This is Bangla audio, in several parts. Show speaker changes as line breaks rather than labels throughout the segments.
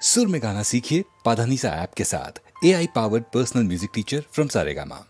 सुर में गाना सीखिए पाधानीसा ऐप के साथ। AI powered personal music teacher from Saregama.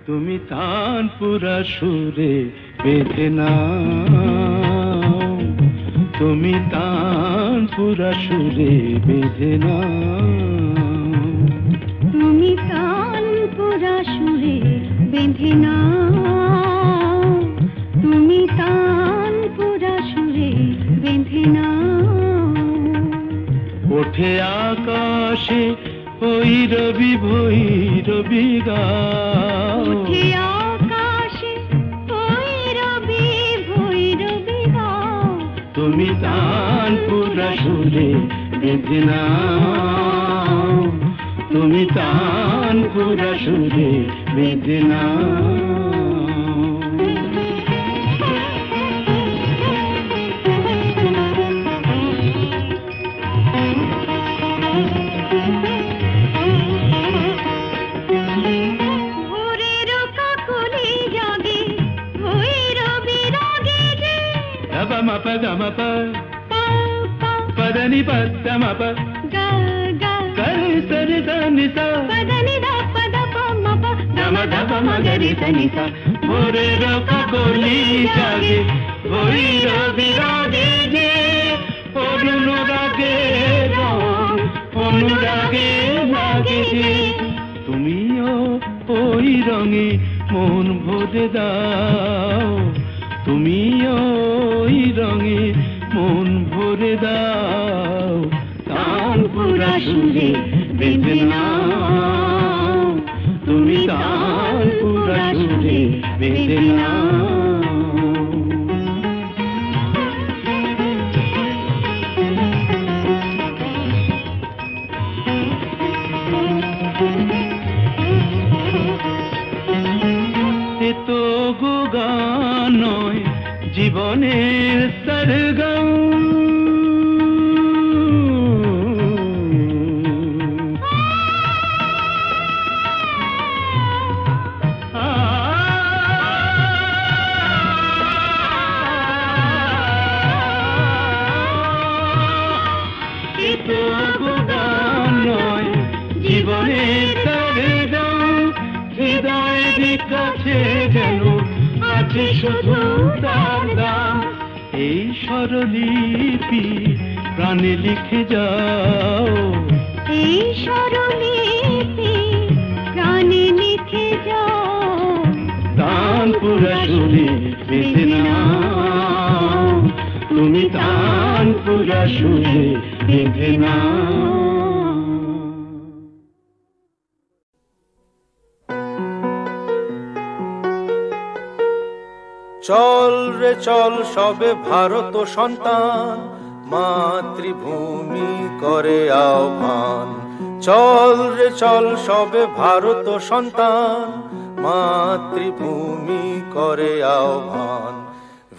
তুমি তানপুরা সুরে বেঁধে নাও, তুমি তানপুরা সুরে বেঁধে নাও,
তুমি তানপুরা সুরে বেঁধে নাও, তুমি তানপুরা সুরে বেঁধে নাও।
ওঠে আকাশে ভৈরবী ভৈরবী গাও,
ওঠে আকাশে ভৈরবী ভৈরবী গাও।
তুমি তানপুরা সুরে বেঁধে নাও, তুমি তানপুরা সুরে বেঁধে নাও। Mapa gama pa padani pada mapa
ga ga
kari sari sani sa
padani da pada pa mapa
gama gama magari sani sa bore roka goli jage boi rabi rage je onurage rong onurage lage je tumiyo oi range mon bhore dao, তুমিও ওই রঙে মন ভরে দাও। তানপুরা সুরে বেঁধে নাও, তুমি তানপুরা সুরে বেঁধে নাও। এ তো গো গান নয়, জীবনের সরগম, এ তো গো গান নয়, জীবনের সরগম, হৃদয়ের কাছে যেন আছে শুধু তার দাম। এই স্বরলিপি প্রাণে লিখে যাও,
এই স্বরলিপি প্রাণে লিখে যাও।
তানপুরা সুরে বেঁধে নাও, তুমি তানপুরা সুরে বেঁধে নাও।
চল রে চল সবে ভারত সন্তান, মাতৃভূমি করে আহ্বান। চল রে চল সবে ভারত সন্তান, মাতৃভূমি করে আহ্বান।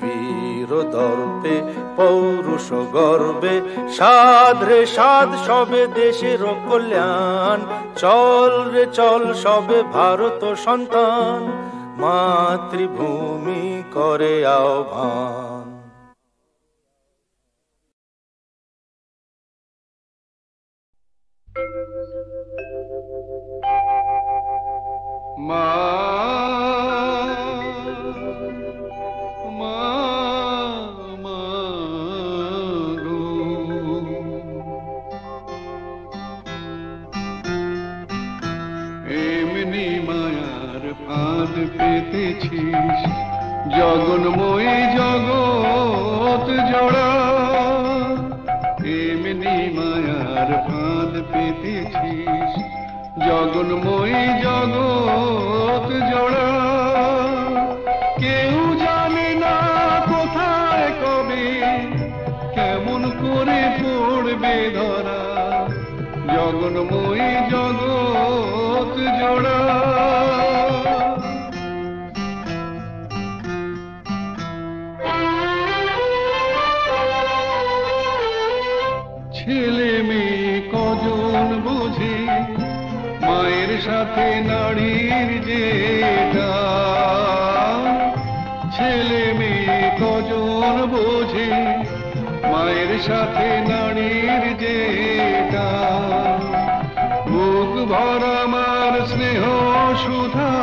বীর দর্পে পৌরুষ গর্বে সাধ রে সাধ সবে দেশের কল্যাণ। চল রে চল সবে ভারত সন্তান, মাতৃভূমি করে আহ্বান।
মা
ফাঁদ পেতেছিস, জগন্ময়ী জগৎ জোড়া। এমনি মায়ার ফাঁদ পেতেছিস, জগন্ময়ী জগৎ জোড়া। কেউ জানে না কোথায় কবে কেমন করে পড়বে ধরা, জগন্ময়ী জগৎ জোড়া। ছেলে মেয়ে কজন বুঝে মায়ের সাথে নারীর যে টান, ছেলে মেয়ে কজন বোঝে মায়ের সাথে নারীর যে টান। বুক ভরা মার স্নেহ সুধা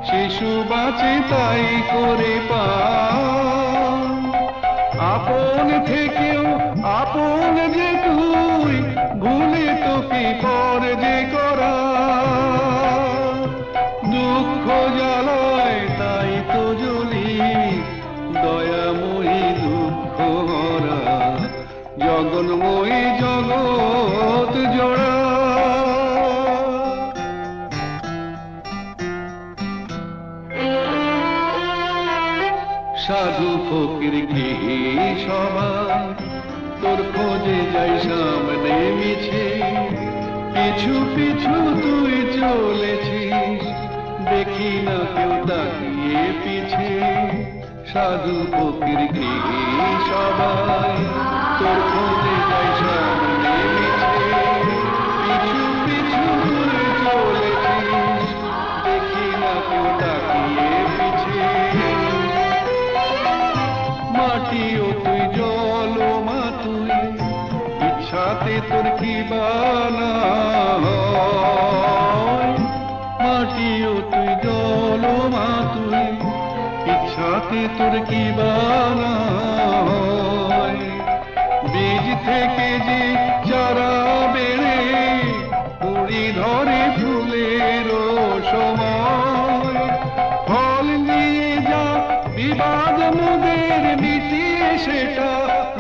শিশু বাঁচে তাই করে পান। আপন থেকেও আপন যে তুই, ভুলে তোকে পর যে করা। দুঃখ জ্বালায় তাই তো জ্বলি, দয়াময়ী দুঃখ হরা, জগন্ময়ী জগৎ জোড়া। সাধু ফকির কি সবাই তোর খোঁজে যাই সামনে মিছে, পিছু পিছু তুই চলেছিস, দেখি না কেউ তাকিয়ে পিছে। সাধু ফকির কি সবাই তোর খোঁজে যাই সামনে মিছে, পিছু পিছু তুই চলেছিস, দেখি না কেউ তাকিয়ে পিছে। মাটিও তুই জল মা তুই, ইচ্ছাতে তোর কি বানা হয়। মাটিও তুই জল মা তুই, ইচ্ছাতে তোর কি বানা হয়। বীজ থেকে যে চারা বেড়ে কুড়ি ধরে ফুলের সময়, ফল নিয়ে যা বিবাদ মোদের মিটিয়ে সেটা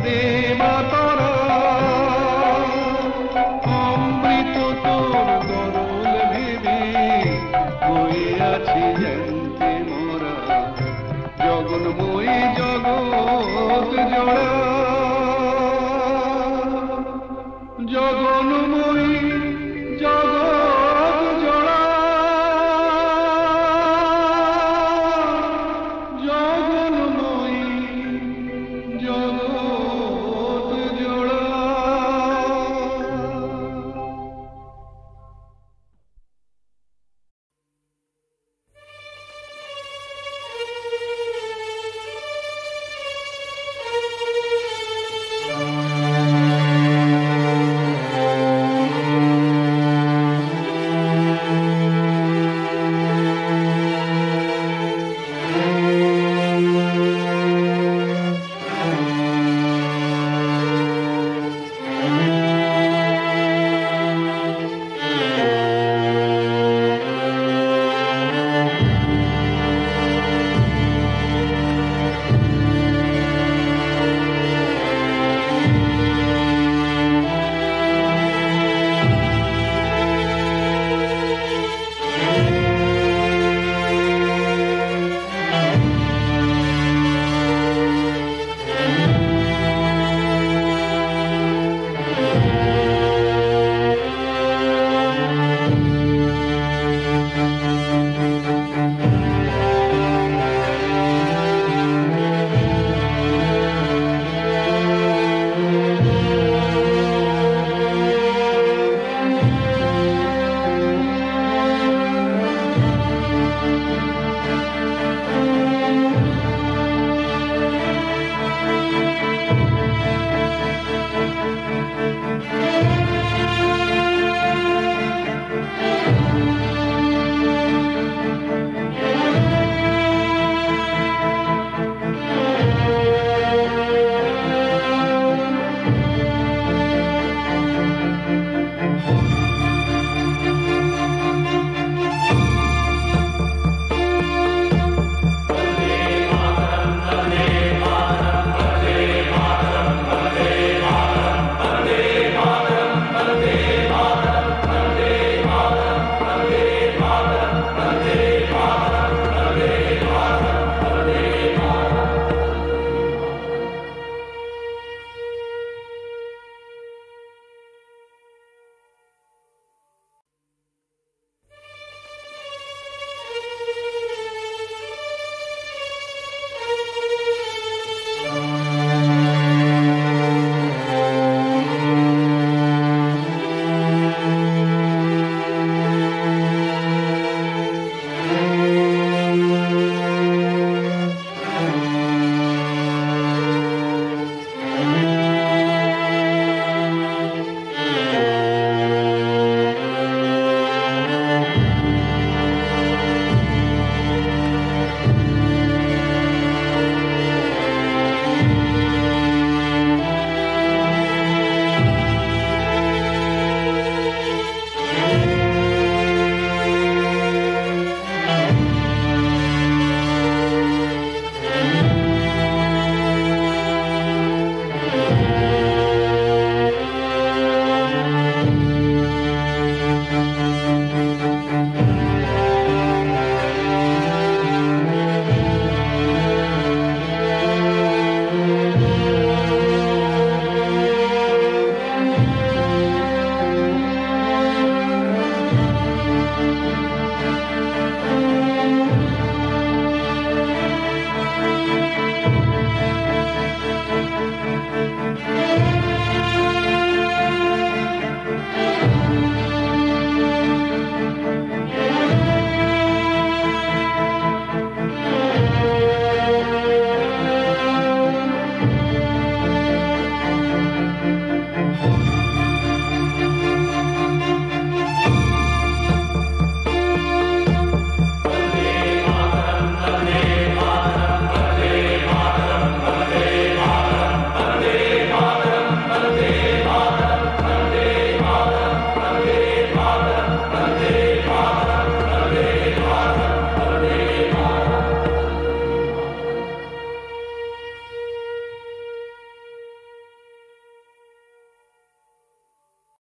দে মা তোরা। অমৃত তোর গরল ভেবে হয়ে আছি জানতে মোরা, জগন্ময়ী জগৎ জোড়া।